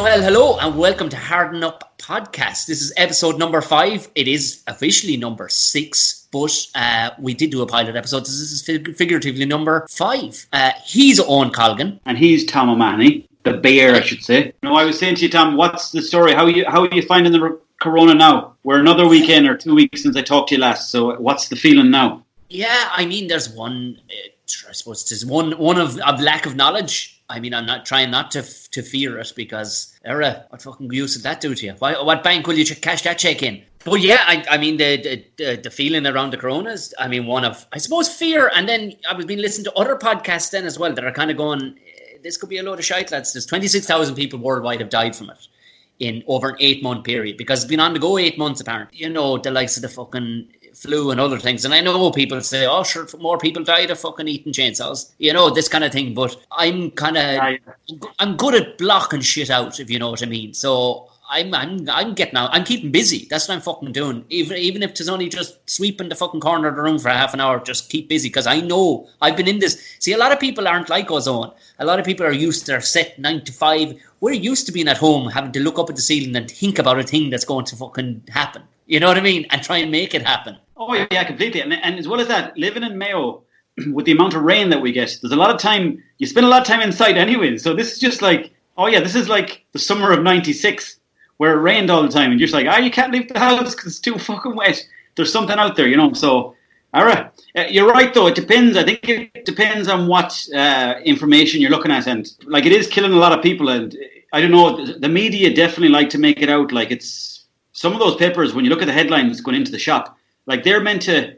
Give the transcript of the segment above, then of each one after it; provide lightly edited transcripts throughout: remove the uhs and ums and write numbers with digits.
Hello, and welcome to Harden Up Podcast. This is episode number 5. It is officially number 6, but we did do a pilot episode. This is figuratively number 5. He's Owen Colgan. And he's Tom O'Mahony, the bear, I should say. No, I was saying to you, Tom, what's the story? How are you finding the corona now? We're another weekend or 2 weeks since I talked to you last, so what's the feeling now? Yeah, I mean, there's one, I suppose there's one of lack of knowledge. I mean, I'm not trying not to fear it because, what fucking use did that do to you? What bank will you cash that check in? But yeah, I mean, the feeling around the coronas, I mean, one of, I suppose, fear. And then I was been listening to other podcasts then as well that are kind of going, this could be a load of shite, lads. There's 26,000 people worldwide have died from it in over an 8-month period because it's been on the go 8 months apparently. You know, the likes of the fucking flu and other things. And I know people say, oh, sure, more people died of fucking eating chainsaws. You know, this kind of thing. But I'm kind of, I'm good at blocking shit out, if you know what I mean. So I'm getting out. I'm keeping busy. That's what I'm fucking doing. Even if it's only just sweeping the fucking corner of the room for half an hour, just keep busy. Because I know I've been in this. See, a lot of people aren't like us, Owen. A lot of people are used to their set 9 to 5. We're used to being at home, having to look up at the ceiling and think about a thing that's going to fucking happen. You know what I mean? And try and make it happen. Oh, yeah, completely. And as well as that, living in Mayo, with the amount of rain that we get, there's a lot of time, you spend a lot of time inside anyway. So this is just like, this is like the summer of 96, where it rained all the time. And you're just like, you can't leave the house because it's too fucking wet. There's something out there, you know. So, you're right, though. It depends. I think it depends on what information you're looking at. And, like, it is killing a lot of people. And, I don't know, the media definitely like to make it out like it's, some of those papers, when you look at the headlines going into the shop, like they're meant to,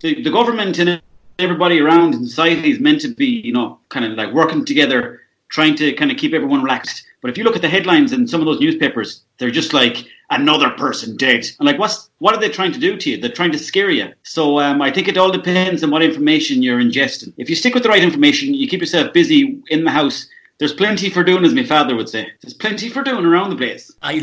the government and everybody around in society is meant to be, you know, kind of like working together, trying to kind of keep everyone relaxed. But if you look at the headlines in some of those newspapers, they're just like, another person dead. And like, what are they trying to do to you? They're trying to scare you. So I think it all depends on what information you're ingesting. If you stick with the right information, you keep yourself busy in the house, there's plenty for doing, as my father would say. There's plenty for doing around the place. I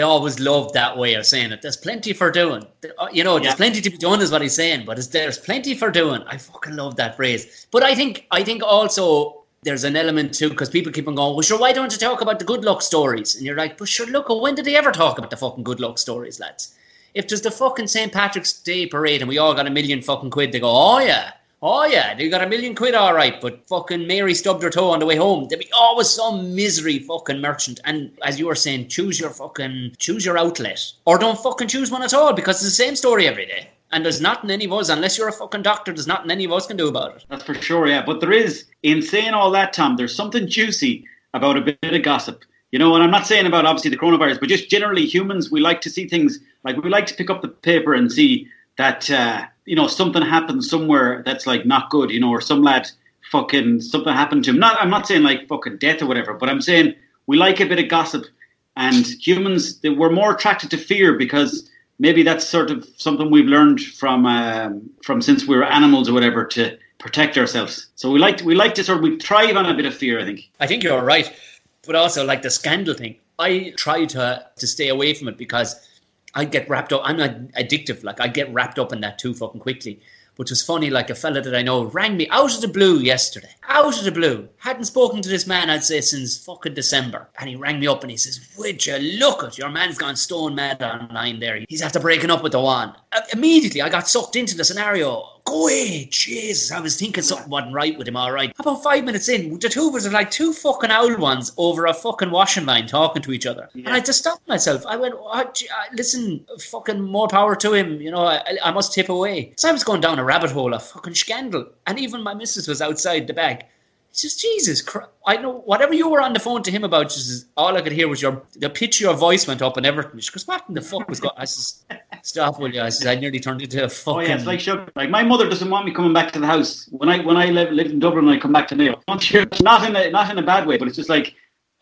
always love that way of saying it. There's plenty for doing. You know, there's plenty to be done is what he's saying, but there's plenty for doing. I fucking love that phrase. But I think also there's an element too, because people keep on going, well, sure, why don't you talk about the good luck stories? And you're like, but sure, look, when did they ever talk about the fucking good luck stories, lads? If there's the fucking St. Patrick's Day parade and we all got $1 million fucking quid, they go, oh yeah, they got $1 million quid, all right, but fucking Mary stubbed her toe on the way home. There'd be always some misery fucking merchant. And as you were saying, choose your outlet. Or don't fucking choose one at all, because it's the same story every day. And there's nothing any of us, unless you're a fucking doctor, there's nothing any of us can do about it. That's for sure, yeah. But there is, in saying all that, Tom, there's something juicy about a bit of gossip. You know, and I'm not saying about, obviously, the coronavirus, but just generally humans, we like to see things, like we like to pick up the paper and see that, you know, something happened somewhere that's like not good, you know, or some lad fucking, something happened to him. I'm not saying like fucking death or whatever, but I'm saying we like a bit of gossip, and humans, we're more attracted to fear because maybe that's sort of something we've learned from since we were animals or whatever, to protect ourselves. So we thrive on a bit of fear, I think. I think you're right. But also like the scandal thing, I try to stay away from it because I get wrapped up. I'm not addictive. Like I get wrapped up in that too fucking quickly. Which was funny. Like a fella that I know rang me out of the blue yesterday. Out of the blue. Hadn't spoken to this man, I'd say, since fucking December. And he rang me up and he says, would you look at your man's gone stone mad online there. He's after breaking up with the one. Immediately I got sucked into the scenario. Go away, Jesus. I was thinking something wasn't right with him, all right. About 5 minutes in, the two of us are like two fucking owl ones over a fucking washing line talking to each other. Yeah. And I just stopped myself. I went, listen, fucking more power to him. You know, I must tip away. So I was going down a rabbit hole of fucking scandal. And even my missus was outside the bag. It's just, Jesus Christ. I know, whatever you were on the phone to him about, just all I could hear was the pitch of your voice went up and everything. She goes, what in the fuck was going on? I says, stop, will you? I said, I nearly turned into a fucking... Oh, yeah, it's like sugar. Like, my mother doesn't want me coming back to the house. When I lived in Dublin, I come back to Mayo. Not in a bad way, but it's just like,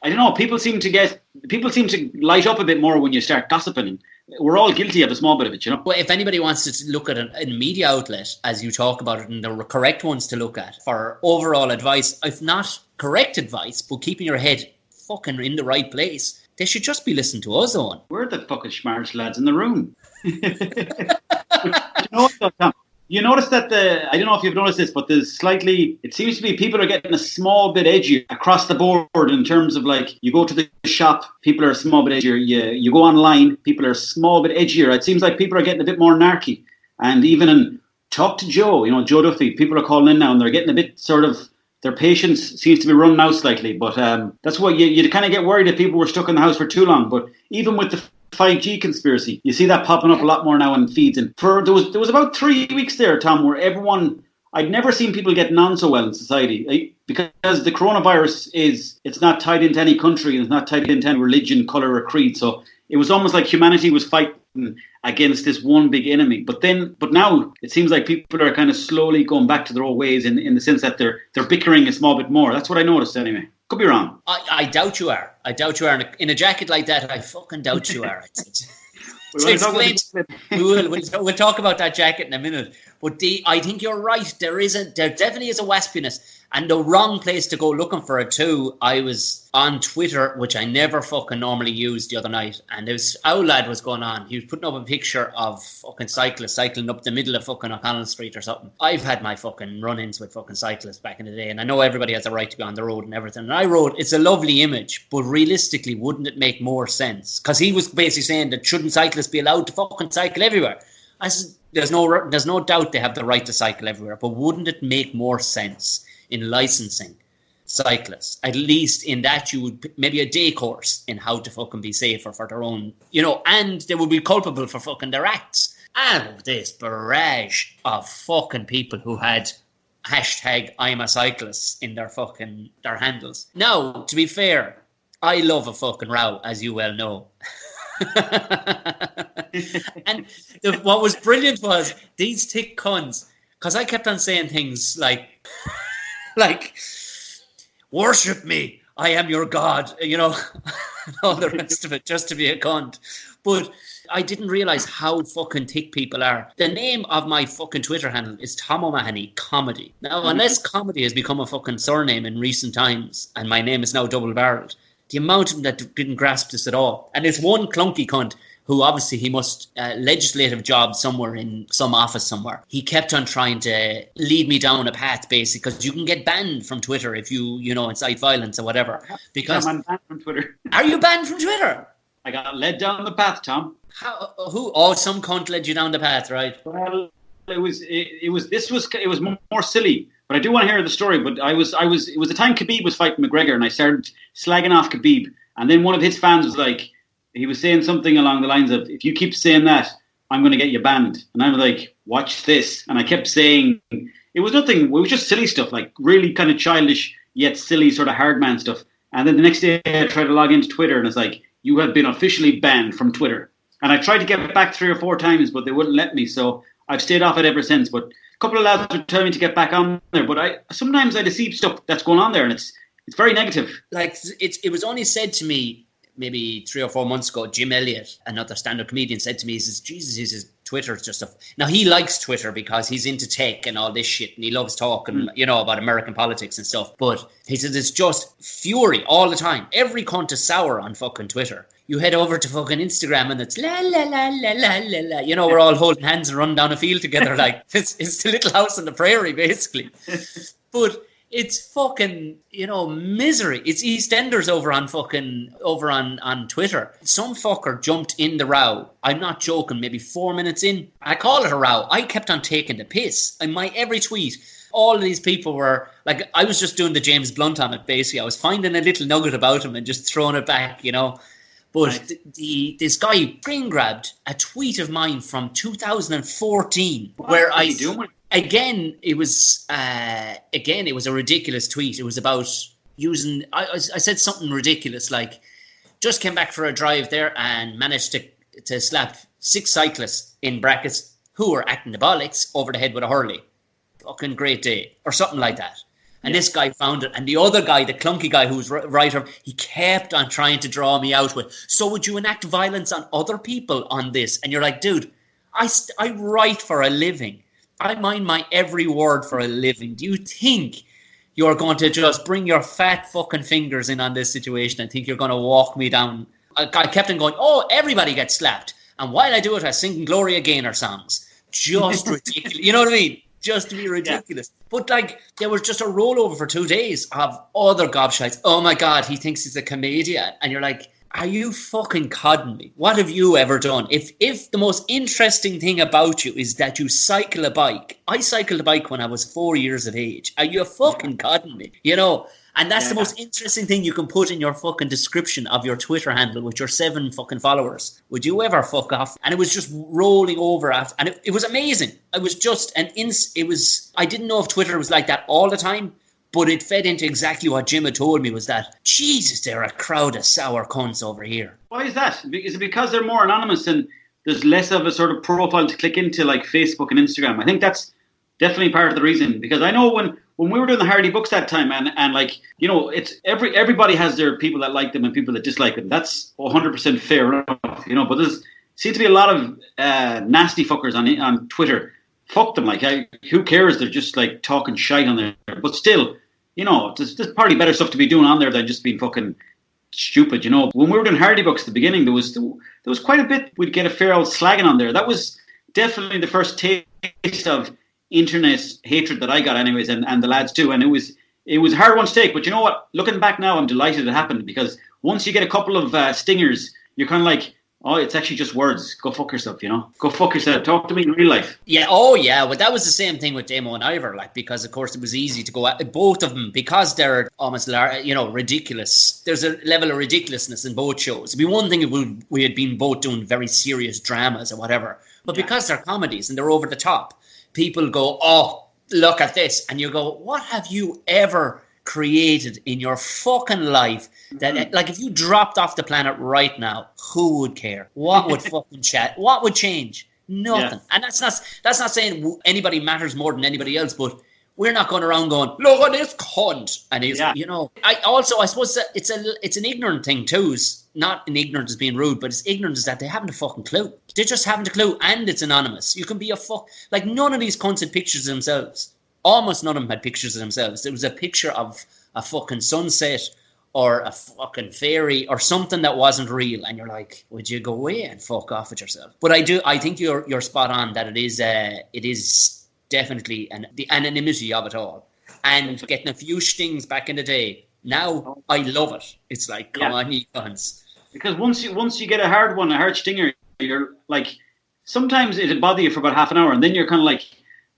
I don't know, people seem to light up a bit more when you start gossiping. We're all guilty of a small bit of it, you know. Well, if anybody wants to look at a media outlet, as you talk about it, and the correct ones to look at for overall advice, if not correct advice, but keeping your head fucking in the right place, they should just be listening to us, Owen. We're the fucking smartest lads in the room. You noticed that I don't know if you've noticed this, but it seems to be people are getting a small bit edgier across the board in terms of like, you go to the shop, people are a small bit edgier. You go online, people are a small bit edgier. It seems like people are getting a bit more narky. And even in Talk to Joe, Joe Duffy, people are calling in now and they're getting a bit sort of, their patience seems to be running out slightly. But that's what you kind of get worried if people were stuck in the house for too long. But even with the 5G conspiracy, you see that popping up a lot more now in feeds. And there was about 3 weeks there, Tom, where I'd never seen people getting on so well in society, because the coronavirus it's not tied into any country, and it's not tied into any religion, colour or creed. So it was almost like humanity was fighting against this one big enemy. But now it seems like people are kind of slowly going back to their old ways in the sense that they're bickering a small bit more. That's what I noticed anyway. Could be wrong. I doubt you are. In a jacket like that, I fucking doubt you are. We'll talk about that jacket in a minute. But I think you're right. There definitely is a waspiness, and the wrong place to go looking for it too. I was on Twitter, which I never fucking normally use, the other night, and our lad was going on. He was putting up a picture of fucking cyclists cycling up the middle of fucking O'Connell Street or something. I've had my fucking run-ins with fucking cyclists back in the day, and I know everybody has a right to be on the road and everything. And I wrote, it's a lovely image, but realistically, wouldn't it make more sense? Because he was basically saying that shouldn't cyclists be allowed to fucking cycle everywhere? I said, there's no doubt they have the right to cycle everywhere, but wouldn't it make more sense in licensing cyclists? At least in that you would maybe a day course in how to fucking be safer for their own, and they would be culpable for fucking their acts. And this barrage of fucking people who had hashtag I'm a cyclist in their handles. Now, to be fair, I love a fucking row, as you well know. And what was brilliant was these thick cunts, because I kept on saying things like worship me, I am your God, and all the rest of it, just to be a cunt. But I didn't realise how fucking thick people are. The name of my fucking Twitter handle is Tom O'Mahony Comedy. Now, unless comedy has become a fucking surname in recent times, and my name is now double-barrelled, the amount of them that didn't grasp this at all. And there's one clunky cunt who obviously he must legislative job somewhere in some office somewhere. He kept on trying to lead me down a path, basically, because you can get banned from Twitter if you incite violence or whatever. Because I'm banned from Twitter. Are you banned from Twitter? I got led down the path, Tom. How? Who? Oh, some cunt led you down the path, right? Well, it was more silly. But I do want to hear the story. But it was the time Khabib was fighting McGregor, and I started slagging off Khabib. And then one of his fans was like, he was saying something along the lines of, if you keep saying that, I'm going to get you banned. And I was like, watch this. And I kept saying, it was nothing, it was just silly stuff, like really kind of childish, yet silly sort of hard man stuff. And then the next day I tried to log into Twitter and it's like, you have been officially banned from Twitter. And I tried to get back 3 or 4 times, but they wouldn't let me. So I've stayed off it ever since. But a couple of lads would tell me to get back on there. But sometimes I see stuff that's going on there and it's very negative. Like, it was only said to me, maybe 3 or 4 months ago, Jim Elliott, another stand-up comedian, said to me, he says, Jesus, he says, Twitter's just stuff. Now, he likes Twitter because he's into tech and all this shit, and he loves talking, about American politics and stuff. But he says it's just fury all the time. Every cunt is sour on fucking Twitter. You head over to fucking Instagram and it's la la la la la la la. We're all holding hands and running down a field together like it's the Little House on the Prairie, basically. But it's fucking, misery. It's EastEnders over on Twitter. Some fucker jumped in the row. I'm not joking, maybe 4 minutes in. I call it a row. I kept on taking the piss. In my every tweet, all of these people were, like, I was just doing the James Blunt on it, basically. I was finding a little nugget about him and just throwing it back, But this guy screen grabbed a tweet of mine from 2014 where I... Again, it was a ridiculous tweet. It was about using. I said something ridiculous like, just came back for a drive there and managed to slap 6 cyclists in brackets who were acting the bollocks over the head with a hurley. Fucking great day, or something like that. And this guy found it, and the other guy, the clunky guy who was writer, he kept on trying to draw me out with, so would you enact violence on other people on this? And you're like, dude, I write for a living. I mind my every word for a living. Do you think you're going to just bring your fat fucking fingers in on this situation and think you're going to walk me down? I kept on going, everybody gets slapped. And while I do it, I sing Gloria Gaynor songs. just ridiculous. You know what I mean? Just to be ridiculous. Yeah. But like, there was just a rollover for 2 days of other gobshites. Oh my God, he thinks he's a comedian. And you're like, are you fucking codding me? What have you ever done? If the most interesting thing about you is that you cycle a bike. I cycled a bike when I was 4 years of age. Are you fucking codding me? You know? And that's the most interesting thing you can put in your fucking description of your Twitter handle with your 7 fucking followers. Would you ever fuck off? And it was just rolling over after, and it was amazing. It was just I didn't know if Twitter was like that all the time, but it fed into exactly what Jim had told me was that, Jesus, they're a crowd of sour cunts over here. Why is that? Is it because they're more anonymous and there's less of a sort of profile to click into like Facebook and Instagram? I think that's definitely part of the reason, because I know when we were doing the Hardy books that time, and like, you know, it's everybody has their people that like them and people that dislike them. That's 100% fair enough, you know. But there's seems to be a lot of nasty fuckers on Twitter. Fuck them, like, who cares? They're just like talking shite on there. But still, you know, there's probably better stuff to be doing on there than just being fucking stupid, you know. When we were doing Hardy books at the beginning, there was quite a bit we'd get a fair old slagging on there. That was definitely the first taste of internet hatred that I got anyways, and the lads too, and it was a hard one to take, but you know what, looking back now, I'm delighted it happened, because once you get a couple of stingers, you're kind of like, oh, it's actually just words. Go fuck yourself, you know. Go fuck yourself. Talk to me in real life. Yeah, oh yeah, well that was the same thing with Damo and Ivor, like, because of course it was easy to go at both of them, because they're almost, you know, ridiculous. There's a level of ridiculousness in both shows. It'd be one thing if we had been both doing very serious dramas or whatever, but because they're comedies and they're over the top, people go, oh, look at this. And you go, what have you ever created in your fucking life that, like, if you dropped off the planet right now, who would care? What would fucking chat? What would change? Nothing. Yeah. And that's not saying anybody matters more than anybody else, but we're not going around going, look at this cunt. And he's, you know, I suppose that it's an ignorant thing too. It's not an ignorance as being rude, but it's ignorance that they haven't a fucking clue. They just haven't a clue, and it's anonymous. You can be like, none of these cunts had pictures of themselves. Almost none of them had pictures of themselves. There was a picture of a fucking sunset or a fucking fairy or something that wasn't real, and you're like, would you go away and fuck off with yourself? But I think you're spot on that it is definitely the anonymity of it all, and getting a few stings back in the day. Now I love it. It's like, come on, you cunts. Because once you get a hard stinger, you're like, sometimes it'll bother you for about half an hour, and then you're kind of like,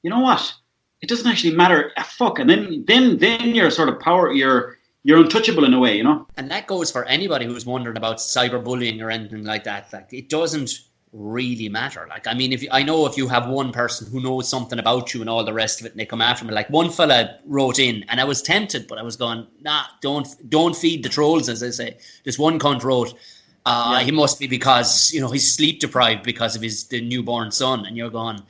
you know what? It doesn't actually matter a fuck. And then you're sort of you're untouchable in a way, you know. And that goes for anybody who's wondering about cyberbullying or anything like that. Like, it doesn't really matter. Like, I mean, if you have one person who knows something about you and all the rest of it, and they come after me, like one fella wrote in, and I was tempted, but I was going, nah, don't feed the trolls, as they say. This one cunt wrote, he must be because, you know, he's sleep deprived because of the newborn son, and you're going,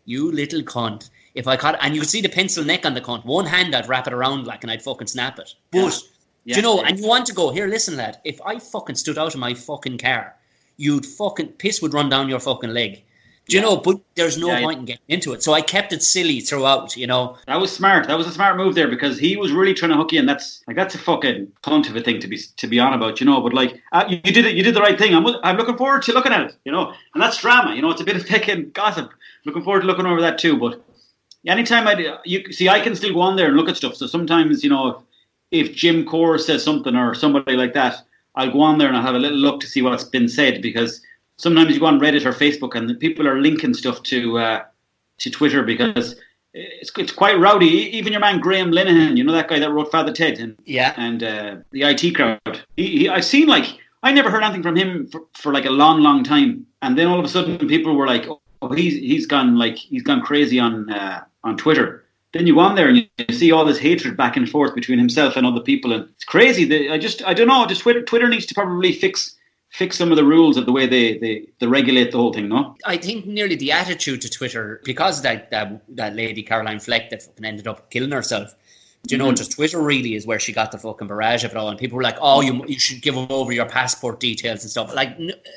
you little cunt. If I caught, and you could see the pencil neck on the cunt, one hand I'd wrap it around like, and I'd fucking snap it. But do you know, and you want to go, here, listen, lad, if I fucking stood out of my fucking car, you'd fucking piss would run down your fucking leg. Do you know? But there's no point in getting into it. So I kept it silly throughout, you know. That was smart. That was a smart move there, because he was really trying to hook you, and that's a fucking cunt of a thing to be on about, you know. But like, you did it. You did the right thing. I'm looking forward to looking at it, you know. And that's drama, you know. It's a bit of fucking gossip. Looking forward to looking over that too. But anytime I can still go on there and look at stuff. So sometimes, you know, if Jim Core says something or somebody like that, I'll go on there and I'll have a little look to see what's been said, because sometimes you go on Reddit or Facebook and people are linking stuff to Twitter, because it's quite rowdy. Even your man Graham Linehan, you know, that guy that wrote Father Ted, and the IT crowd. I've seen, like, I never heard anything from him for like a long time, and then all of a sudden people were like, oh, he's gone crazy on Twitter. Then you go on there and you see all this hatred back and forth between himself and other people, and it's crazy. I don't know. Just Twitter needs to probably fix some of the rules of the way they regulate the whole thing, no? I think nearly the attitude to Twitter, because that lady Caroline Fleck that fucking ended up killing herself. Do you know, just Twitter really is where she got the fucking barrage of it all. And people were like, oh, you should give over your passport details and stuff. Like,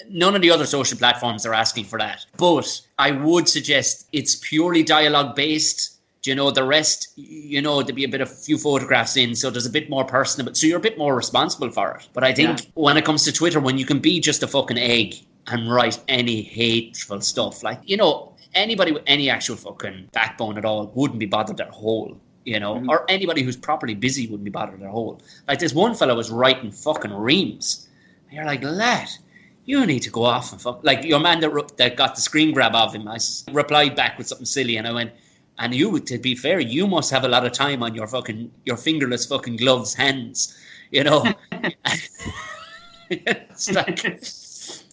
none of the other social platforms are asking for that. But I would suggest it's purely dialogue based. Do you know, the rest, you know, there'd be a few photographs in, so there's a bit more personal, so you're a bit more responsible for it. But I think when it comes to Twitter, when you can be just a fucking egg and write any hateful stuff, like, you know, anybody with any actual fucking backbone at all wouldn't be bothered their whole, you know, or anybody who's properly busy wouldn't be bothered their whole. Like this one fellow was writing fucking reams. And you're like, lad, you need to go off and fuck. Like your man that got the screen grab of him, I replied back with something silly, and I went, and you, to be fair, you must have a lot of time on your fingerless fucking gloves hands, you know. It's like,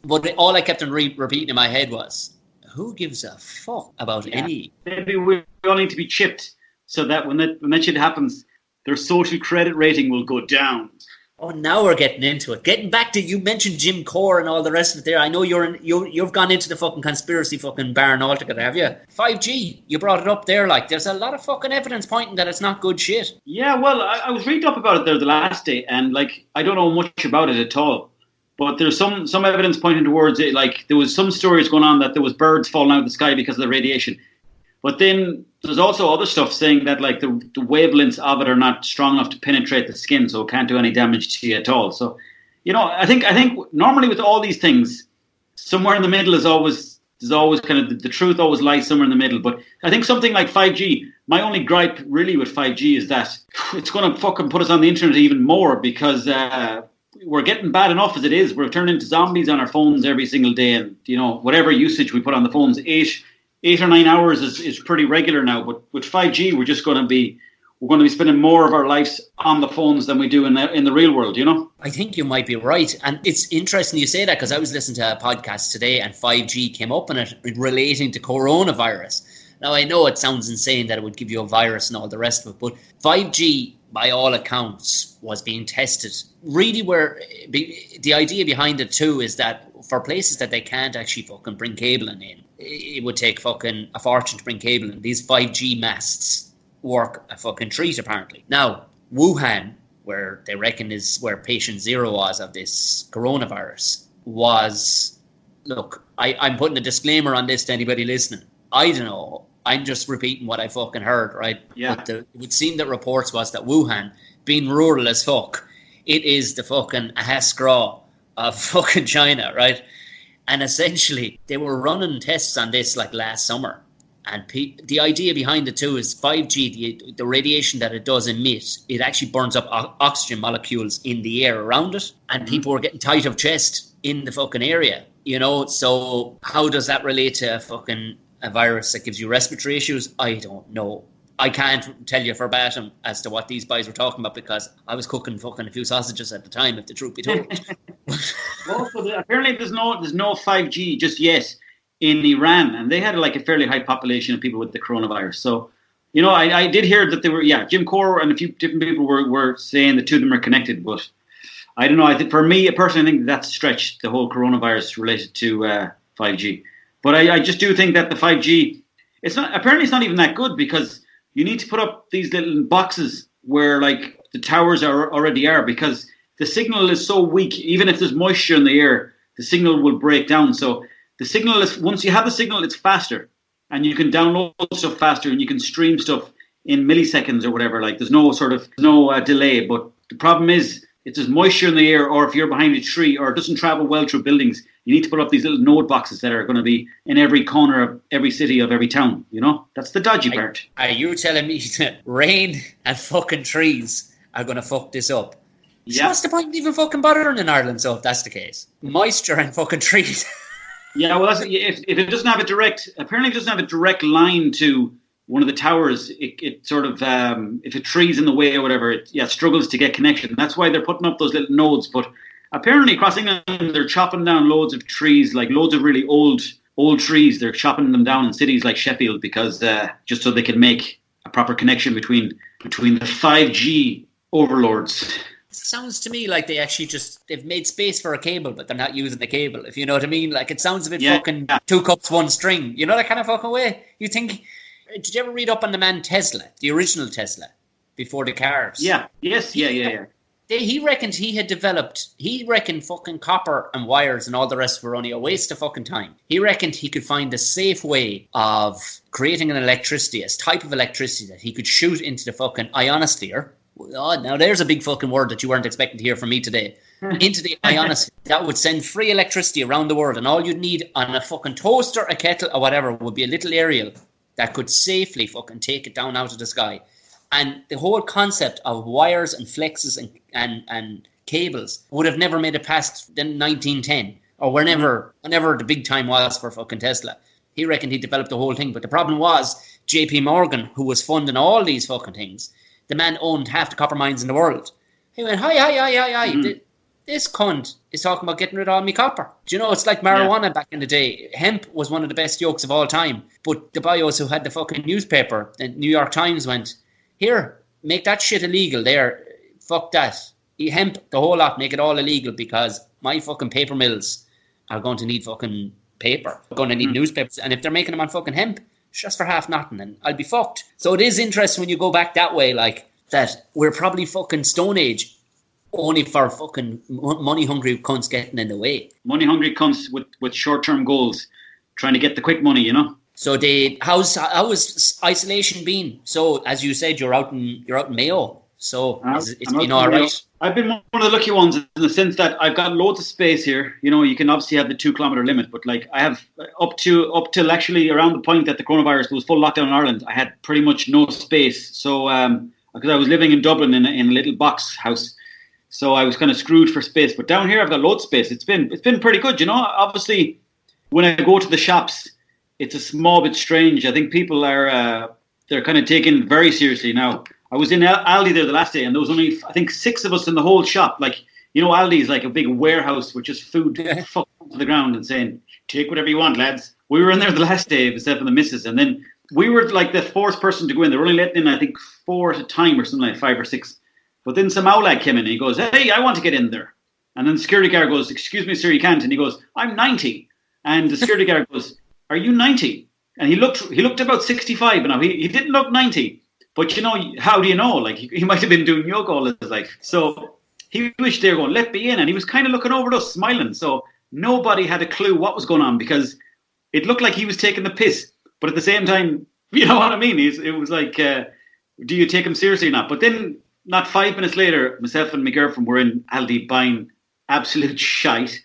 but all I kept on repeating in my head was, who gives a fuck about any? Maybe we all need to be chipped so that when that shit happens, their social credit rating will go down. Oh, now we're getting into it. Getting back to, you mentioned Jim Core and all the rest of it there. I know you've gone into the fucking conspiracy fucking barn altogether, have you? 5G, you brought it up there. Like, there's a lot of fucking evidence pointing that it's not good shit. Yeah, well, I was reading up about it there the last day, and like, I don't know much about it at all. But there's some evidence pointing towards it. Like, there was some stories going on that there was birds falling out of the sky because of the radiation. But then there's also other stuff saying that like the wavelengths of it are not strong enough to penetrate the skin, so it can't do any damage to you at all. So, you know, I think normally with all these things, somewhere in the middle is always kind of the truth always lies somewhere in the middle. But I think something like 5G, my only gripe really with 5G is that it's going to fucking put us on the internet even more, because we're getting bad enough as it is. We're turning into zombies on our phones every single day, and you know, whatever usage we put on the phones, 8 or 9 hours is pretty regular now. But with 5G, we're going to be spending more of our lives on the phones than we do in the real world, you know? I think you might be right. And it's interesting you say that, because I was listening to a podcast today and 5G came up in it relating to coronavirus. Now, I know it sounds insane that it would give you a virus and all the rest of it, but 5G, by all accounts, was being tested. Really, where the idea behind it too is that for places that they can't actually fucking bring cabling in, it would take fucking a fortune to bring cable in. These 5G masts work a fucking treat, apparently. Now, Wuhan, where they reckon is where patient zero was of this coronavirus, was... Look, I'm putting a disclaimer on this to anybody listening. I don't know. I'm just repeating what I fucking heard, right? Yeah. But it would seem that reports was that Wuhan, being rural as fuck, it is the fucking scraw of fucking China, right? And essentially, they were running tests on this like last summer. And the idea behind it too is 5G, the radiation that it does emit, it actually burns up oxygen molecules in the air around it. And people were getting tight of chest in the fucking area, you know? So how does that relate to a virus that gives you respiratory issues? I don't know. I can't tell you verbatim as to what these guys were talking about, because I was cooking fucking a few sausages at the time, if the truth be told. Well, apparently there's no 5G just yet in Iran, and they had like a fairly high population of people with the coronavirus. So, you know, I did hear that they were, Jim Core and a few different people were saying the two of them are connected, but I don't know. I think for me personally, I think that's stretched, the whole coronavirus related to 5G. But I just do think that the 5G, it's not even that good, because you need to put up these little boxes where like the towers already are, because the signal is so weak. Even if there's moisture in the air, the signal will break down. So the signal is, once you have the signal, it's faster, and you can download stuff faster, and you can stream stuff in milliseconds or whatever. Like there's no delay. But the problem is, if there's moisture in the air, or if you're behind a tree, or it doesn't travel well through buildings, you need to put up these little node boxes that are going to be in every corner of every city of every town. You know, that's the dodgy part. Are you telling me that rain and fucking trees are going to fuck this up? Yeah. So what's the point of even fucking bothering in Ireland? So if that's the case, moisture and fucking trees. Yeah, well, if it doesn't have a direct line to one of the towers, it sort of, if a tree's in the way or whatever, it struggles to get connection. That's why they're putting up those little nodes. But apparently across England, they're chopping down loads of trees, like loads of really old trees. They're chopping them down in cities like Sheffield, because just so they can make a proper connection between the 5G overlords. Sounds to me like they actually they've made space for a cable, but they're not using the cable, if you know what I mean. Like, it sounds a bit fucking 2 cups, 1 string. You know that kind of fucking way? You think... Did you ever read up on the man Tesla, the original Tesla, before the cars? Yeah. Yes. Yeah. He reckoned fucking copper and wires and all the rest were only a waste of fucking time. He reckoned he could find a safe way of creating a type of electricity that he could shoot into the fucking ionosphere. Oh, now there's a big fucking word that you weren't expecting to hear from me today. into the ionosphere. That would send free electricity around the world, and all you'd need on a fucking toaster, a kettle, or whatever would be a little aerial that could safely fucking take it down out of the sky. And the whole concept of wires and flexes and cables would have never made it past 1910 or whenever the big time was for fucking Tesla. He reckoned he developed the whole thing, but the problem was JP Morgan, who was funding all these fucking things, the man owned half the copper mines in the world. He went, hi. This cunt is talking about getting rid of all my copper. Do you know, it's like marijuana back in the day. Hemp was one of the best jokes of all time. But the bios who had the fucking newspaper, the New York Times, went, here, make that shit illegal there. Fuck that. Hemp, the whole lot, make it all illegal because my fucking paper mills are going to need fucking paper. They're going to need newspapers. And if they're making them on fucking hemp, it's just for half nothing and I'll be fucked. So it is interesting when you go back that way, like, that we're probably fucking Stone Age only for fucking money-hungry cunts getting in the way. Money-hungry cunts with short-term goals, trying to get the quick money, you know? So how's isolation been? So, as you said, you're out in Mayo. So it's been all right. I've been one of the lucky ones in the sense that I've got loads of space here. You know, you can obviously have the 2 kilometre limit, but like I have up till actually around the point that the coronavirus was full lockdown in Ireland, I had pretty much no space. So because I was living in Dublin in a little box house, so I was kind of screwed for space. But down here I've got loads of space. It's been pretty good. You know, obviously when I go to the shops, it's a small bit strange. I think people are they're kind of taken it very seriously now. I was in Aldi there the last day, and there was only, I think, 6 of us in the whole shop. Like, you know, Aldi is like a big warehouse with just food fucked to the ground and saying, take whatever you want, lads. We were in there the last day, myself and the missus, and then we were like the 4th person to go in. They were only letting in, I think, 4 at a time or something like 5 or 6. But then some lad came in, and he goes, hey, I want to get in there. And then the security guard goes, excuse me, sir, you can't. And he goes, I'm 90. And the security guard goes, are you 90? And he looked about 65, and now he didn't look 90. But, you know, how do you know? Like, he might have been doing yoga all his life. So he wished they were going, let me in. And he was kind of looking over at us, smiling. So nobody had a clue what was going on because it looked like he was taking the piss. But at the same time, you know what I mean? It was like, do you take him seriously or not? But then, not 5 minutes later, myself and my girlfriend were in Aldi buying absolute shite.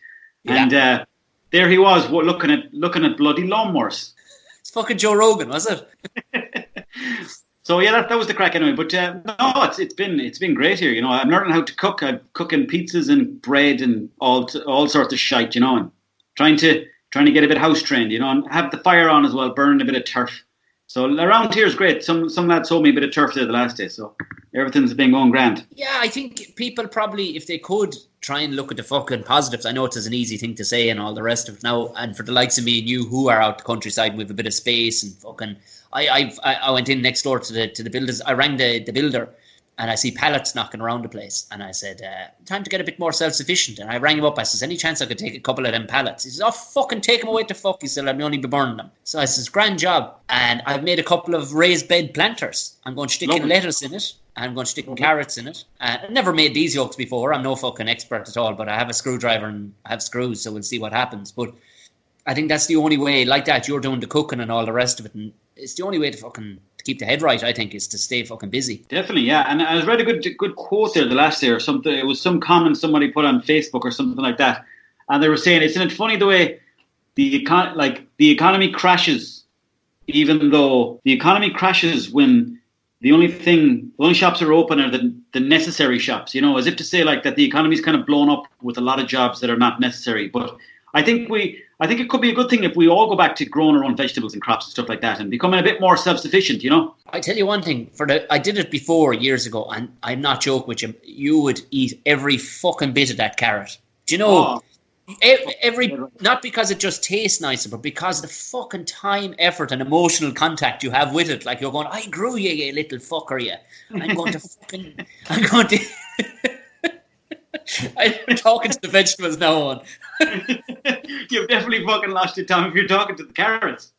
Yeah. And there he was looking at bloody lawnmowers. It's fucking Joe Rogan, was it? So yeah, that was the crack anyway. But no, it's been great here. You know, I'm learning how to cook. I'm cooking pizzas and bread and all sorts of shite. You know, and trying to get a bit house trained. You know, and have the fire on as well, burning a bit of turf. So around here is great. Some lads sold me a bit of turf there the last day, so everything's been going grand. Yeah, I think people probably, if they could, try and look at the fucking positives. I know it's an easy thing to say and all the rest of it now. And for the likes of me and you who are out the countryside with a bit of space and fucking, I went in next door to the builders. I rang the builder and I see pallets knocking around the place. And I said, time to get a bit more self-sufficient. And I rang him up. I says, any chance I could take a couple of them pallets? He says, oh, fucking take them away to fuck. He said, I'll only be burning them. So I says, grand job. And I've made a couple of raised bed planters. I'm going to stick in lettuce in it. I'm going to stick in carrots in it. I've never made these yolks before. I'm no fucking expert at all. But I have a screwdriver and I have screws. So we'll see what happens. But I think that's the only way, like that, you're doing the cooking and all the rest of it. And it's the only way to keep the head right, I think, is to stay fucking busy. Definitely, yeah. And I read a good quote there the last day or something. It was some comment somebody put on Facebook or something like that. And they were saying, isn't it funny the way the economy crashes, even though the economy crashes when the only shops are open are the necessary shops, you know, as if to say like that the economy's kind of blown up with a lot of jobs that are not necessary. But I think it could be a good thing if we all go back to growing our own vegetables and crops and stuff like that and becoming a bit more self-sufficient, you know? I tell you one thing, I did it before years ago, and I'm not joking with you, you would eat every fucking bit of that carrot. Do you know, not because it just tastes nicer, but because of the fucking time, effort and emotional contact you have with it. Like you're going, I grew you little fucker, you. I'm going to I'm talking to the vegetables now on. You've definitely fucking lost your time if you're talking to the carrots.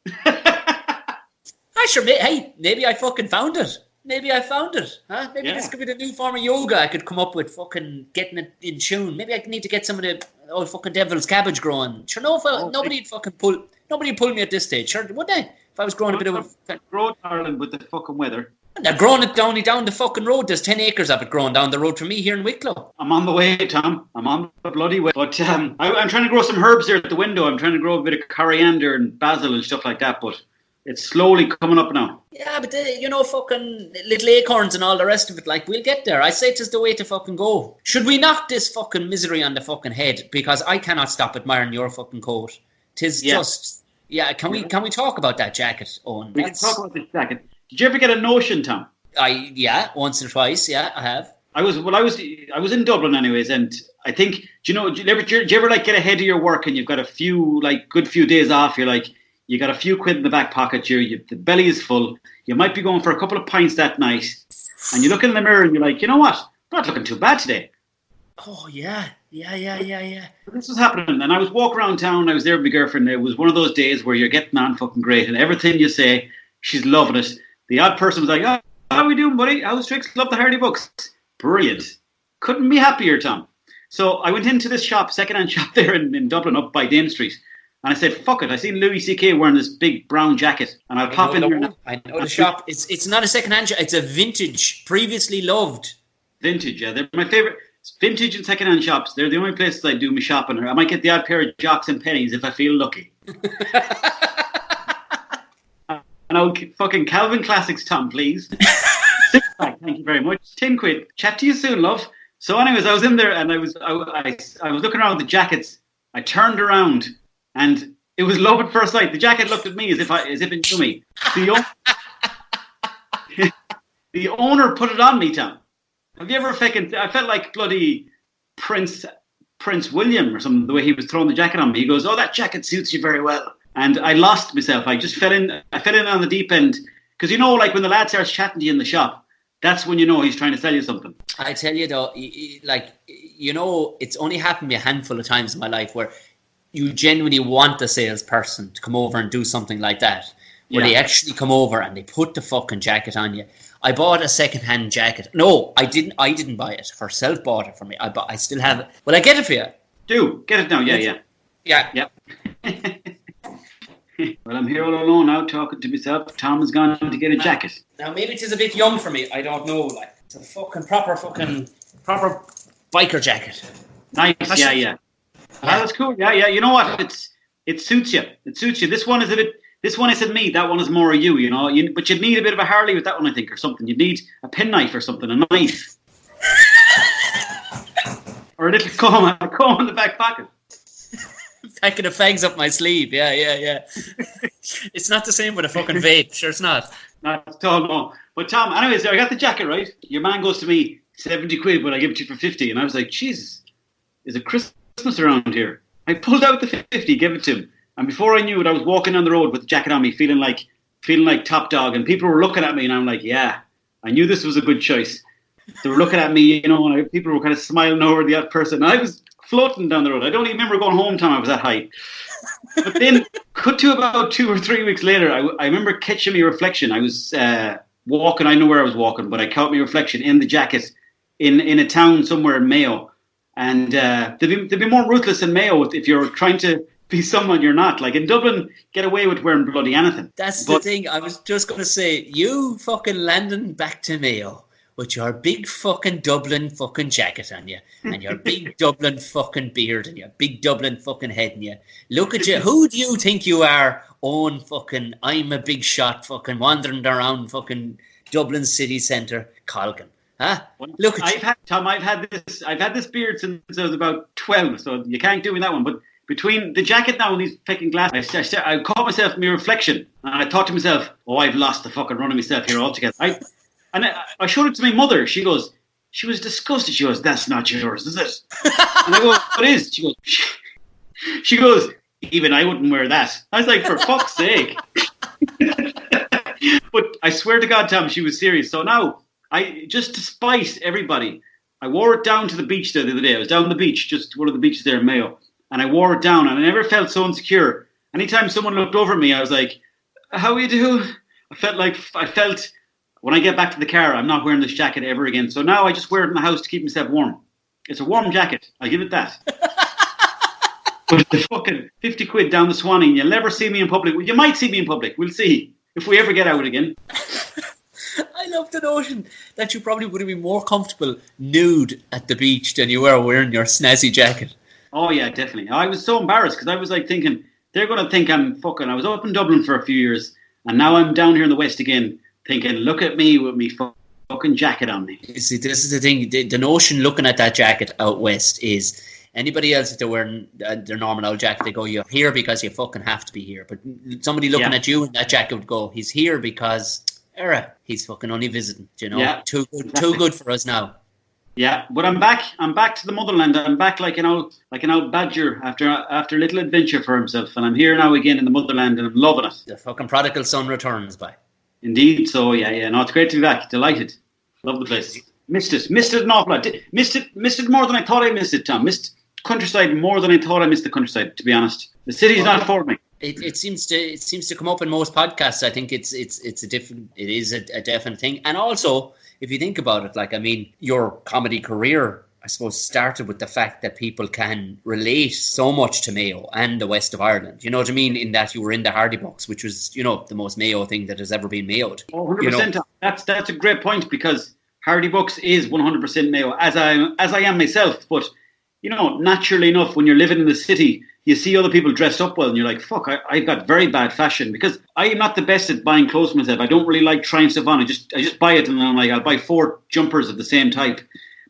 Hey, maybe I fucking found it. Huh? Maybe this could be the new form of yoga I could come up with, fucking getting it in tune. Maybe I need to get some of the old fucking devil's cabbage growing. Sure, nobody'd pull me at this stage. Sure, would they? If I was growing a bit of growth Ireland with the fucking weather. They're growing it down the fucking road. There's 10 acres of it growing down the road from me here in Wicklow. I'm on the way, Tom. I'm on the bloody way. But I'm trying to grow some herbs here at the window. I'm trying to grow a bit of coriander and basil and stuff like that. But it's slowly coming up now. Yeah, but fucking little acorns and all the rest of it, like, we'll get there. I say it's the way to fucking go. Should we knock this fucking misery on the fucking head? Because I cannot stop admiring your fucking coat. Tis just... Yeah, can we talk about that jacket, Owen? We can talk about this jacket. Did you ever get a notion, Tom? Once or twice, I have. I was in Dublin anyways, and I think, do you ever like get ahead of your work and you've got a few, like, good few days off, you're like, you got a few quid in the back pocket, the belly is full, you might be going for a couple of pints that night, and you look in the mirror and you're like, you know what, I'm not looking too bad today. Oh, yeah. This was happening, and I was walking around town, I was there with my girlfriend, it was one of those days where you're getting on fucking great, and everything you say, she's loving it. The odd person was like, oh, how are we doing, buddy? How's tricks? Love the Hardy books. Brilliant. Couldn't be happier, Tom. So I went into this shop, second-hand shop there in Dublin, up by Dame Street, and I said, fuck it. I seen Louis C.K. wearing this big brown jacket, and I'll pop in here. I know the shop. It's not a second-hand shop. It's a vintage, previously loved. Vintage, yeah. They're my favourite. Vintage and second-hand shops. They're the only places I do my shopping. I might get the odd pair of jocks and pennies if I feel lucky. And fucking Calvin Classics, Tom, please. Thank you very much. 10 quid. Chat to you soon, love. So anyways, I was in there and I was looking around at the jackets. I turned around and it was love at first sight. The jacket looked at me as if it knew me. The owner put it on me, Tom. Have you ever I felt like bloody Prince William or something, the way he was throwing the jacket on me. He goes, oh, that jacket suits you very well. And I lost myself. I just fell in on the deep end. Because like when the lad starts chatting to you in the shop, that's when you know he's trying to sell you something. I tell you though, it's only happened to me a handful of times in my life where you genuinely want the salesperson to come over and do something like that. Where they actually come over and they put the fucking jacket on you. I bought a second-hand jacket. No, I didn't buy it. Herself bought it for me. I still have it. Will I get it for you? Do. Get it now. Yeah. Well, I'm here all alone now talking to myself. Tom has gone to get a jacket. Now, maybe it is a bit young for me. I don't know. Like, it's a proper biker jacket. Nice, yeah. That's cool. Yeah. You know what? It suits you. This one is a bit... This one isn't me. That one is more of you, but you'd need a bit of a Harley with that one, I think, or something. You'd need a penknife or something, a knife. Or a little comb in the back pocket. Packing the fags up my sleeve. Yeah. It's not the same with a fucking vape. Sure it's not. Not at all, no. But Tom, anyways, I got the jacket, right? Your man goes to me, 70 quid, but I give it to you for 50. And I was like, Jesus, is it Christmas around here? I pulled out the 50, gave it to him. And before I knew it, I was walking down the road with the jacket on me, feeling like top dog. And people were looking at me, and I'm like, yeah, I knew this was a good choice. They were looking at me, and people were kind of smiling over the other person. And I was floating down the road. I don't even remember going home, Tom. I was that high. But then, cut to about 2 or 3 weeks later, I remember catching my reflection. I was walking. I know where I was walking, but I caught my reflection in the jacket in a town somewhere in Mayo. And they'd be more ruthless in Mayo if you're trying to be someone you're not. Like in Dublin, get away with wearing bloody anything. That's the thing. I was just going to say, you fucking landing back to Mayo with your big fucking Dublin fucking jacket on you and your big Dublin fucking beard and your big Dublin fucking head and you. Look at you. Who do you think you are? Own fucking, I'm a big shot fucking wandering around fucking Dublin city centre, Colgan. Huh? Look at you. I've had this beard since I was about 12, so you can't do me that one. But between the jacket now and these fucking glasses, I caught myself in my reflection and I thought to myself, oh, I've lost the fucking run of myself here altogether. I showed it to my mother. She was disgusted. She goes, that's not yours, is it? And I go, what is? She goes, even I wouldn't wear that. I was like, for fuck's sake. But I swear to God, Tom, she was serious. So now, just to spite everybody, I wore it down to the beach the other day. I was down on the beach, just one of the beaches there in Mayo. And I wore it down, and I never felt so insecure. Anytime someone looked over at me, I was like, how you do? I felt, when I get back to the car, I'm not wearing this jacket ever again. So now I just wear it in the house to keep myself warm. It's a warm jacket. I'll give it that. But the fucking 50 quid down the Swanee, and you'll never see me in public. Well, you might see me in public. We'll see if we ever get out again. I love the notion that you probably would have been more comfortable nude at the beach than you were wearing your snazzy jacket. Oh yeah, definitely. I was so embarrassed because I was like thinking they're going to think I'm fucking. I was up in Dublin for a few years, and now I'm down here in the West again, thinking, look at me with me fucking jacket on me. You see, this is the thing. The notion looking at that jacket out west is anybody else if they're wearing their normal old jacket, they go, you're here because you fucking have to be here. But somebody looking at you in that jacket would go, he's here because he's fucking only visiting. You know, too good for us now. Yeah, but I'm back. I'm back to the motherland. I'm back like an old badger after a little adventure for himself, and I'm here now again in the motherland, and I'm loving it. The fucking prodigal son returns, by. Indeed. So yeah. No, it's great to be back. Delighted. Love the place. Missed it an awful lot. Missed it more than I thought I missed it, Tom. Missed countryside more than I thought I missed the countryside. To be honest, the city's not for me. It seems to come up in most podcasts. I think it is a definite thing, and also. If you think about it, like, I mean, your comedy career, I suppose, started with the fact that people can relate so much to Mayo and the west of Ireland. You know what I mean? In that you were in the Hardy Books, which was, you know, the most Mayo thing that has ever been Mayoed. 100%. You know? That's a great point because Hardy Books is 100% Mayo, as I am myself. But, you know, naturally enough, when you're living in the city, you see other people dressed up well and you're like, fuck, I've got very bad fashion because I am not the best at buying clothes myself. I don't really like trying stuff on. I just buy it and then I'm like, I'll buy 4 jumpers of the same type.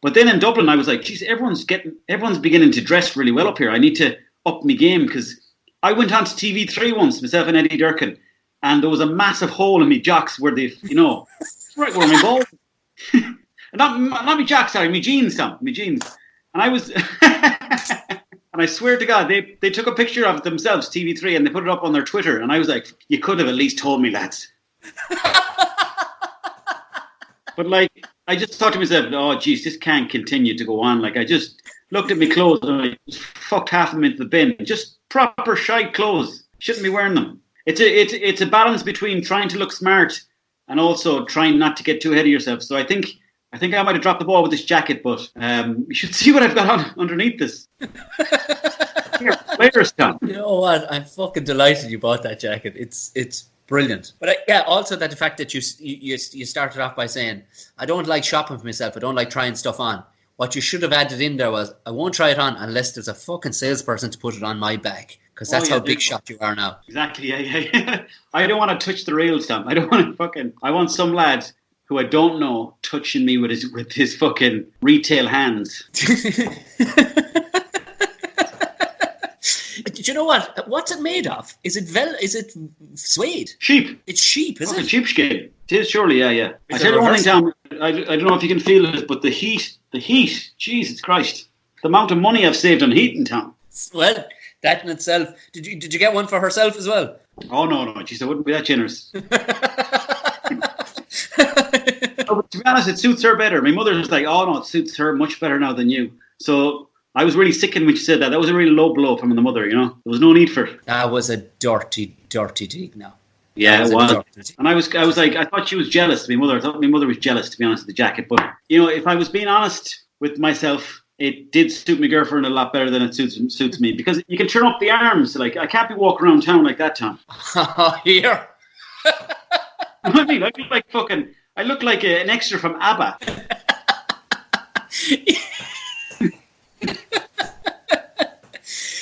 But then in Dublin, I was like, geez, everyone's beginning to dress really well up here. I need to up my game because I went on to TV3 once, myself and Eddie Durkin, and there was a massive hole in my jocks where they, you know, right where my balls. not my jocks, sorry, my jeans, Tom, my jeans. And I was... And I swear to God, they took a picture of it themselves, TV3, and they put it up on their Twitter. And I was like, you could have at least told me, lads. But, like, I just thought to myself, oh, geez, this can't continue to go on. Like, I just looked at my clothes and I just fucked half of them into the bin. Just proper shite clothes. Shouldn't be wearing them. It's a balance between trying to look smart and also trying not to get too ahead of yourself. So I think I might have dropped the ball with this jacket, but you should see what I've got on underneath this. Players, Tom. You know what? I'm fucking delighted you bought that jacket. It's brilliant. But also that the fact that you started off by saying, I don't like shopping for myself. I don't like trying stuff on. What you should have added in there was, I won't try it on unless there's a fucking salesperson to put it on my back. Because that's how big shot you are now. Exactly, yeah. I don't want to touch the rails, Tom. I don't want to I want some lad who I don't know touching me with his fucking retail hands. Do you know what? What's it made of? Is it suede? Sheep. It's sheep, is it? Sheepskin. It is, surely, yeah. I tell you one thing, Tom, I don't know if you can feel it, but the heat, Jesus Christ. The amount of money I've saved on heating, Tom. Well, that in itself. Did you get one for herself as well? Oh, no. Jeez, I wouldn't be that generous. But to be honest, it suits her better. My mother was like, oh no, it suits her much better now than you. So I was really sickened when she said that. That was a really low blow from the mother, you know. There was no need for it. That was a dirty dig now. Yeah, it was. And I was like, I thought she was jealous. I thought my mother was jealous, to be honest, of the jacket. But, you know, if I was being honest with myself, it did suit my girlfriend a lot better than it suits me. Because you can turn up the arms. Like, I can't be walking around town like that, Tom. Here. I mean, I look like fucking... I look like an extra from ABBA.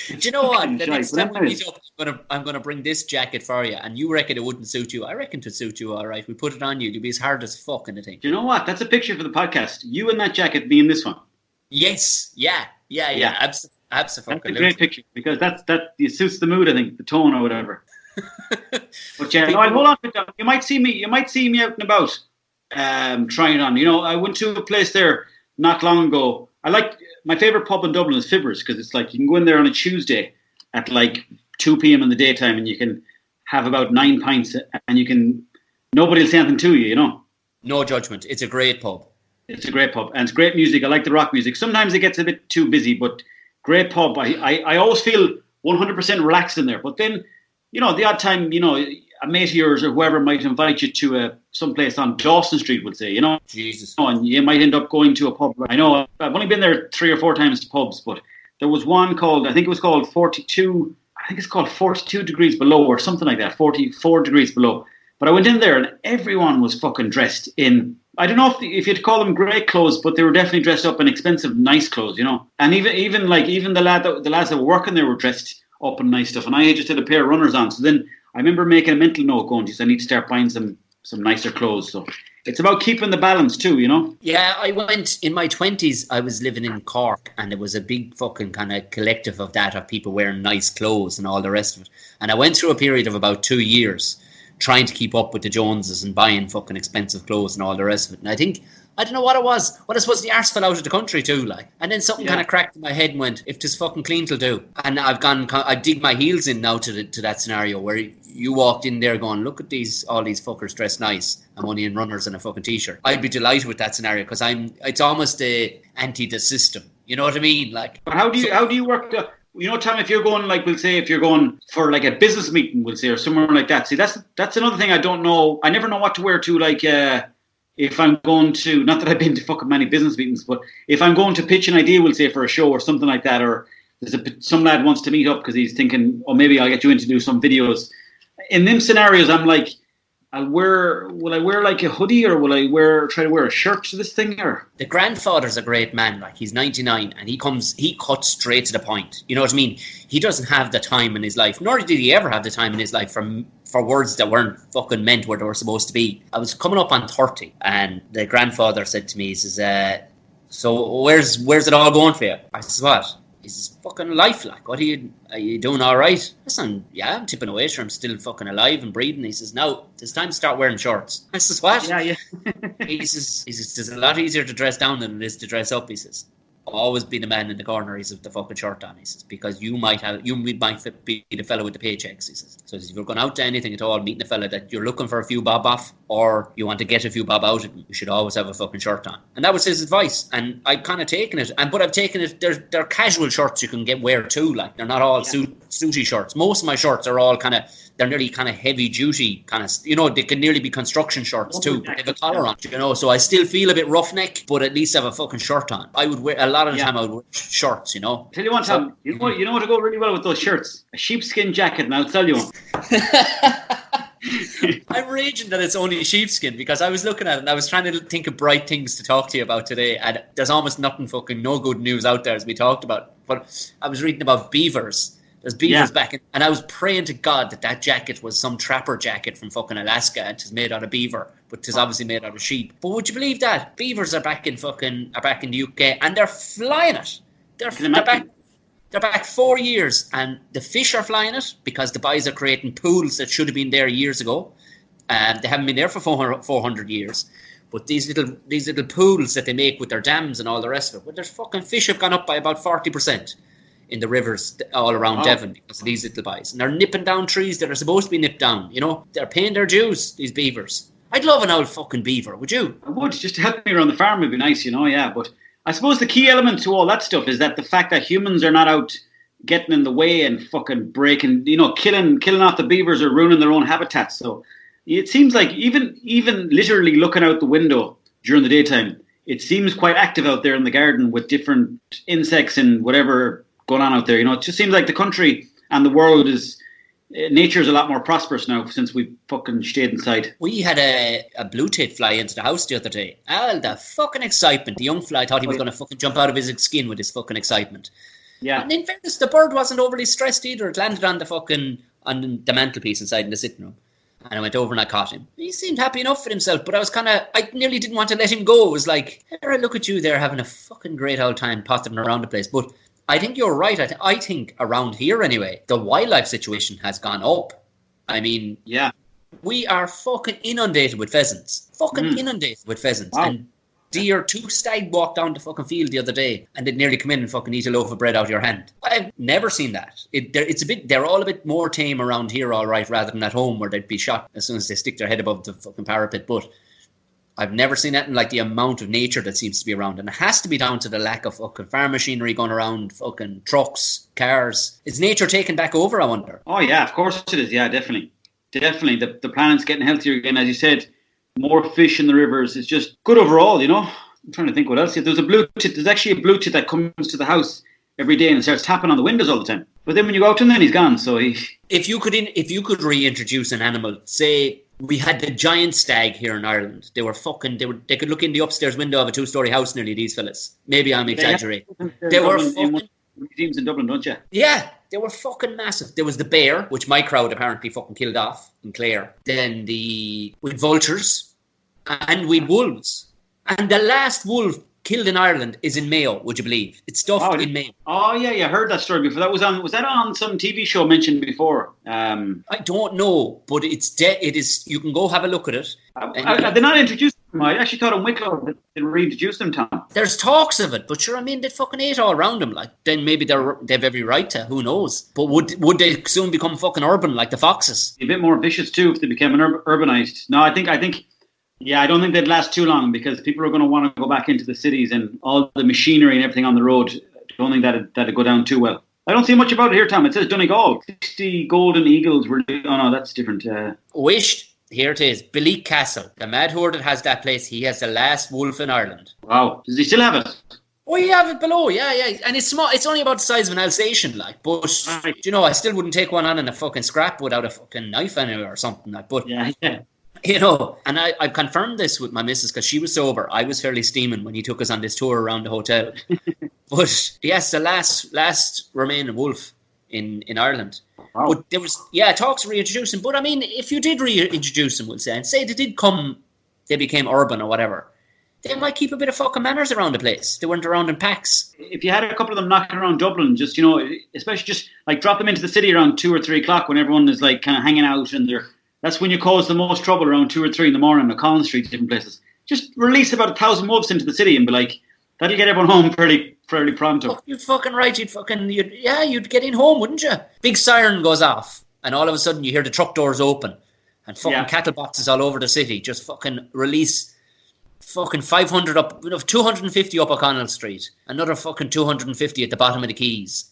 Do you know what? The next time we meet up, I'm gonna bring this jacket for you, and you reckon it wouldn't suit you. I reckon to suit you, all right. We put it on you. You'll be as hard as fuck in the thing. Do you know what? That's a picture for the podcast. You and that jacket being this one. Yes. Yeah. Absolutely. That's a great picture because it suits the mood. I think the tone or whatever. But yeah, no, hold on. You might see me out and about. Trying it on. You know, I went to a place there not long ago. I like my favorite pub in Dublin is Beavers because it's like you can go in there on a Tuesday at like 2 p.m. in the daytime and you can have about 9 pints and nobody will say anything to you, you know. No judgment. It's a great pub. It's a great pub and it's great music. I like the rock music. Sometimes it gets a bit too busy, but great pub. I always feel 100% relaxed in there. But then, you know, the odd time, you know, a mate of yours or whoever might invite you to some place on Dawson Street, would say, you know. Jesus. And you might end up going to a pub. I know I've only been there 3 or 4 times to pubs, but there was one called, I think it was called 42, I think it's called 42 degrees below or something like that, 44 degrees below. But I went in there and everyone was fucking dressed in, I don't know if you'd call them great clothes, but they were definitely dressed up in expensive, nice clothes, And even the lads that were working there were dressed up in nice stuff. And I just had a pair of runners on. So then I remember making a mental note going, I need to start buying some nicer clothes. So it's about keeping the balance too, Yeah, I went in my 20s. I was living in Cork, and there was a big fucking kind of collective of people wearing nice clothes and all the rest of it. And I went through a period of about 2 years trying to keep up with the Joneses and buying fucking expensive clothes and all the rest of it. And I don't know what it was. Well, I suppose the arse fell out of the country too, like. And then something kind of cracked in my head and went, if 'tis fucking clean, it'll do. And I dig my heels in now to that scenario where you walked in there going, look at all these fuckers dressed nice. I'm only in runners and a fucking t-shirt. I'd be delighted with that scenario because it's almost anti the system. You know what I mean? Like, but how do you work Tom, if you're going, like, we'll say, if you're going for like a business meeting, we'll say, or somewhere like that. See, that's another thing I don't know. I never know what to wear to, like, if I'm going to, not that I've been to fucking many business meetings, but if I'm going to pitch an idea, we'll say, for a show or something like that, or some lad wants to meet up because he's thinking, oh, maybe I'll get you in to do some videos. In them scenarios, I'm like, will I wear like a hoodie, or will I try to wear a shirt to this thing? Or the grandfather's a great man, like, he's 99 and he cuts straight to the point. You know what I mean? He doesn't have the time in his life, nor did he ever have the time in his life for words that weren't fucking meant where they were supposed to be. I was coming up on 30 and the grandfather said to me, he says, so where's it all going for you? I says, what? He says, fucking life, like, are you doing all right? Listen, yeah, I'm tipping away, sure, I'm still fucking alive and breathing. He says, now, it's time to start wearing shorts. I says, what? Yeah. He says, it's a lot easier to dress down than it is to dress up, he says. Always be the man in the corner, he says, with the fucking shirt on, he says, because you might be the fellow with the paychecks, he says. So if you're going out to anything at all, meeting a fella that you're looking for a few bob off, or you want to get a few bob out of him, you should always have a fucking shirt on. And that was his advice, and I've kind of taken it, but I've taken it, they're casual shirts you can wear too, like, they're not all suity shirts. Most of my shirts are all they're nearly kind of heavy duty, they can nearly be construction shirts too. They have a collar on, so I still feel a bit roughneck, but at least I have a fucking shirt on. I would wear, a lot of the time I would wear shorts, Tell you one, Tom, you know what to go really well with those shirts? A sheepskin jacket, and I'll tell you one. I'm raging that it's only sheepskin because I was looking at it and I was trying to think of bright things to talk to you about today, and there's almost no good news out there as we talked about. But I was reading about beavers. There's beavers back in, and I was praying to God that jacket was some trapper jacket from fucking Alaska and it's made out of beaver, but it's obviously made out of sheep. But would you believe that beavers are back in the UK and they're flying it? They're back 4 years, and the fish are flying it because the boys are creating pools that should have been there years ago, and they haven't been there for 400 years. But these little pools that they make with their dams and all the rest of it, well, their fucking fish have gone up by about 40%. In the rivers all around Devon because of these little boys. And they're nipping down trees that are supposed to be nipped down, They're paying their dues, these beavers. I'd love an old fucking beaver, would you? I would, just to help me around the farm would be nice, yeah. But I suppose the key element to all that stuff is that the fact that humans are not out getting in the way and fucking breaking, killing off the beavers or ruining their own habitats. So it seems like even literally looking out the window during the daytime, it seems quite active out there in the garden with different insects and whatever going on out there. It just seems like the country and the world nature is a lot more prosperous now since we fucking stayed inside. We had a blue tit fly into the house the other day. All the fucking excitement. The young fly thought he was going to fucking jump out of his skin with his fucking excitement. Yeah. And in fairness, the bird wasn't overly stressed either. It landed on the mantelpiece inside in the sitting room. And I went over and I caught him. He seemed happy enough with himself, but I nearly didn't want to let him go. It was like, hey, look at you there having a fucking great old time pottering around the place. But I think you're right. I think around here anyway, the wildlife situation has gone up. I mean, we are fucking inundated with pheasants. Inundated with pheasants. Wow. And deer, 2 stag walked down the fucking field the other day and they'd nearly come in and fucking eat a loaf of bread out of your hand. I've never seen that. They're all a bit more tame around here, all right, rather than at home where they'd be shot as soon as they stick their head above the fucking parapet. But I've never seen that in like the amount of nature that seems to be around. And it has to be down to the lack of fucking farm machinery going around, fucking trucks, cars. Is nature taking back over, I wonder? Oh, yeah, of course it is. Yeah, definitely. Definitely. The planet's getting healthier again. As you said, more fish in the rivers. It's just good overall, I'm trying to think what else. There's actually a blue tit that comes to the house every day and starts tapping on the windows all the time. But then when you go out and then he's gone. So If you could reintroduce an animal, say We had the giant stag here in Ireland. They could look in the upstairs window of a 2-story house nearly, these fellas. Maybe I'm exaggerating. They were fucking... museums in Dublin, don't you? Yeah, they were fucking massive. There was the bear, which my crowd apparently fucking killed off in Clare. Then with vultures and with wolves. And the last wolf killed in Ireland is in Mayo, would you believe? It's stuffed in Mayo. Oh, yeah, I heard that story before. Was that on some TV show mentioned before? I don't know, but it is. You can go have a look at it. They're not introduced them. I actually thought in Wicklow they reintroduced them, Tom. There's talks of it, but sure, I mean, they fucking ate all around them. Like, then maybe they've every right to. Who knows? But would they soon become fucking urban like the foxes? A bit more vicious too if they became urbanized. No, I think. Yeah, I don't think they'd last too long because people are going to want to go back into the cities and all the machinery and everything on the road. I don't think that'd go down too well. I don't see much about it here, Tom. It says Donegal. 60 golden eagles were... Oh, no, that's different. Wished. Here it is. Belique Castle. The mad whore that has that place, he has the last wolf in Ireland. Wow. Does he still have it? Oh, you have it below, yeah. And it's small. It's only about the size of an Alsatian, like. But, I still wouldn't take one on in a fucking scrap without a fucking knife anywhere or something like. But, yeah. And I've confirmed this with my missus because she was sober. I was fairly steaming when he took us on this tour around the hotel. But yes, the last remaining wolf in Ireland. Wow. But there was talks to reintroduce him. But I mean, if you did reintroduce him, we'll say, and say they became urban or whatever, they might keep a bit of fucking manners around the place. They weren't around in packs. If you had a couple of them knocking around Dublin, just especially just like drop them into the city around 2 or 3 o'clock when everyone is like kind of hanging out and that's when you cause the most trouble around 2 or 3 in the morning on Collins Street, different places. Just release about 1,000 wolves into the city and be like, that'll get everyone home fairly pronto. Oh, you're fucking right. You'd get in home, wouldn't you? Big siren goes off, and all of a sudden you hear the truck doors open, and fucking cattle boxes all over the city. Just fucking release fucking 500 up, 250 up O'Connell Street, another fucking 250 at the bottom of the Quays.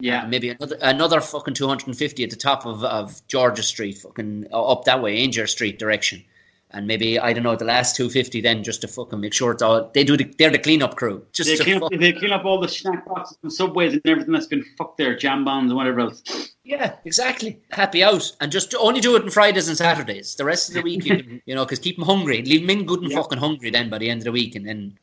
Yeah, maybe another fucking 250 at the top of Georgia Street, fucking up that way, Ainger Street direction, and maybe I don't know the last 250 then just to fucking make sure it's all they're the cleanup crew. They clean up all the snack boxes and subways and everything that's been fucked there, jam bombs and whatever else. Yeah, exactly. Happy out, and just only do it on Fridays and Saturdays. The rest of the week, you can, because keep them hungry. Leave them in good and fucking hungry. Then by the end of the week, and then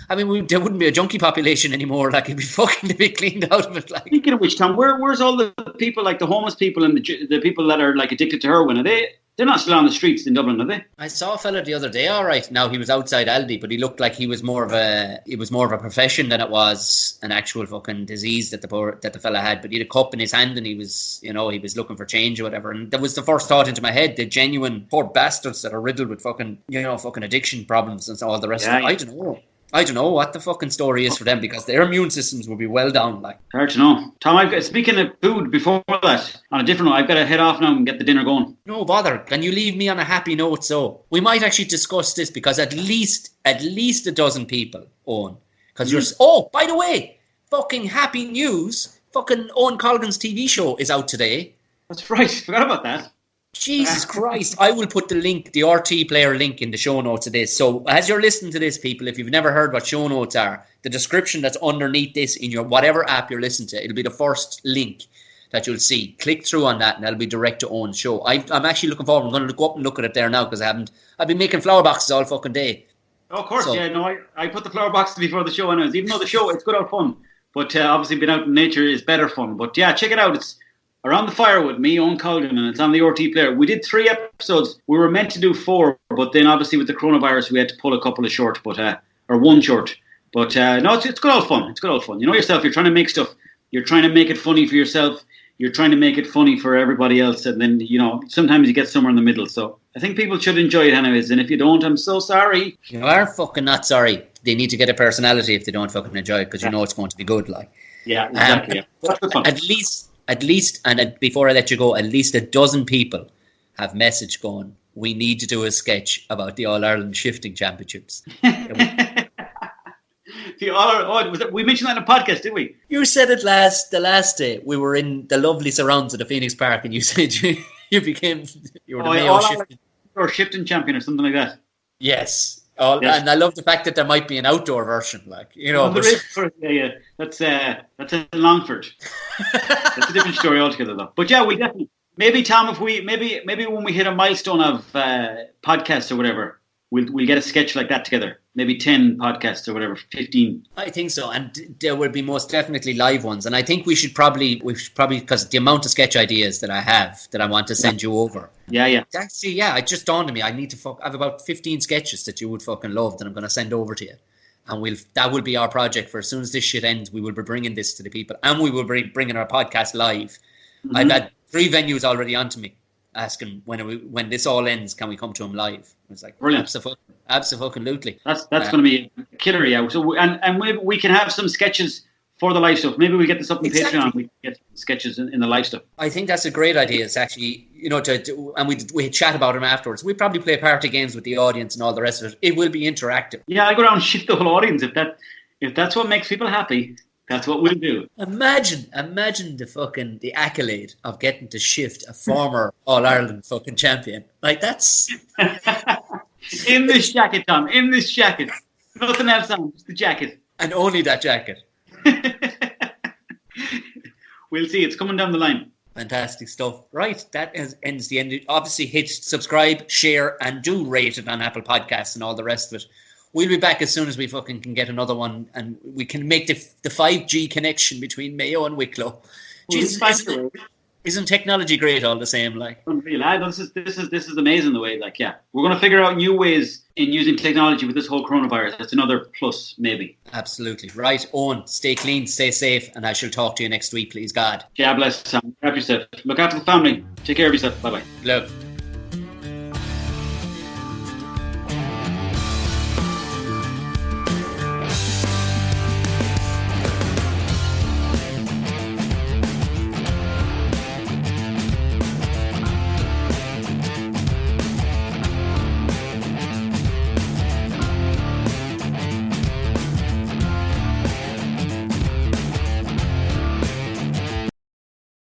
I mean, there wouldn't be a junkie population anymore. Like it'd be fucking cleaned out of it. Like speaking of which, Tom, where's all the people like the homeless people and the people that are like addicted to heroin? Are they? They're not still on the streets in Dublin, are they? I saw a fella the other day. All right, now he was outside Aldi, but he looked like he was more of a profession than it was an actual fucking disease that the fella had. But he had a cup in his hand, and he was looking for change or whatever. And that was the first thought into my head: the genuine poor bastards that are riddled with fucking addiction problems and all the rest of it. Yeah. I don't know what the fucking story is for them because their immune systems will be well down. Like hard to know. Tom, speaking of food, before that, on a different note, I've got to head off now and get the dinner going. No bother. Can you leave me on a happy note? So we might actually discuss this because at least a dozen people, Owen. Because you're. Oh, by the way, fucking happy news! Fucking Owen Colgan's TV show is out today. That's right. Forgot about that. Jesus Christ, I will put the link, the RT player link in the show notes of this. So as you're listening to this, people, if you've never heard what show notes are, the description that's underneath this in your whatever app you're listening to, it'll be the first link that you'll see. Click through on that and that'll be direct to Owen's show. I'm actually looking forward. I'm going to go up and look at it there now because I've been making flower boxes all fucking day. Oh, of course, I put the flower boxes before the show anyways. Even though the show, it's good out fun. But obviously being out in nature is better fun. But yeah, check it out. It's Around the Fire with me, Owen Colgan, and it's on the RT player. We did 3 episodes. We were meant to do 4, but then obviously with the coronavirus, we had to pull a couple of short, or 1 short. But no, it's good old fun. It's good old fun. You know yourself, you're trying to make stuff. You're trying to make it funny for yourself. You're trying to make it funny for everybody else. And then, sometimes you get somewhere in the middle. So I think people should enjoy it anyways. And if you don't, I'm so sorry. You are fucking not sorry. They need to get a personality if they don't fucking enjoy it because you know it's going to be good. Like, yeah, exactly. That's good fun. At least, and before I let you go, at least a dozen people have messaged going, we need to do a sketch about the All-Ireland Shifting Championships. We mentioned that in a podcast, did we? You said it the last day. We were in the lovely surrounds of the Phoenix Park and you said you were the Mayo Shifting. Or Shifting champion or something like that. Yes. Yes. And I love the fact that there might be an outdoor version, That's in Longford. That's a different story altogether, though. But yeah, we definitely. Maybe Tom, if we maybe when we hit a milestone of podcasts or whatever, we'll get a sketch like that together. Maybe 10 podcasts or whatever, 15. I think so, and there will be most definitely live ones. And I think we should probably because the amount of sketch ideas that I have that I want to send you over. Yeah. Actually, yeah, it just dawned on me. I have about 15 sketches that you would fucking love that I'm going to send over to you. And that will be our project for as soon as this shit ends. We will be bringing this to the people, and we will be bringing our podcast live. Mm-hmm. I've had 3 venues already onto me asking when this all ends, can we come to them live? It's like, brilliant. Absolutely. That's going to be a killer, yeah. So and maybe we can have some sketches for the live stuff. Maybe we get this up on Patreon. We can get sketches in the live stuff. I think that's a great idea. It's actually, and we chat about them afterwards. We probably play party games with the audience and all the rest of it. It will be interactive. Yeah, I go around and shift the whole audience if that's what makes people happy. That's what we'll do. Imagine the accolade of getting to shift a former All-Ireland fucking champion. Like, that's... In this jacket, Tom. In this jacket. Nothing else on. Just the jacket. And only that jacket. We'll see. It's coming down the line. Fantastic stuff. Right. That ends the end. Obviously, hit subscribe, share, and do rate it on Apple Podcasts and all the rest of it. We'll be back as soon as we fucking can get another one, and we can make the 5G connection between Mayo and Wicklow. Jesus, isn't technology great all the same? Like, unreal. This is amazing the way. Like, yeah, we're going to figure out new ways in using technology with this whole coronavirus. That's another plus, maybe. Absolutely right. Owen, stay clean, stay safe, and I shall talk to you next week, please God. God bless. Look after yourself. Look after the family. Take care of yourself. Bye bye. Look.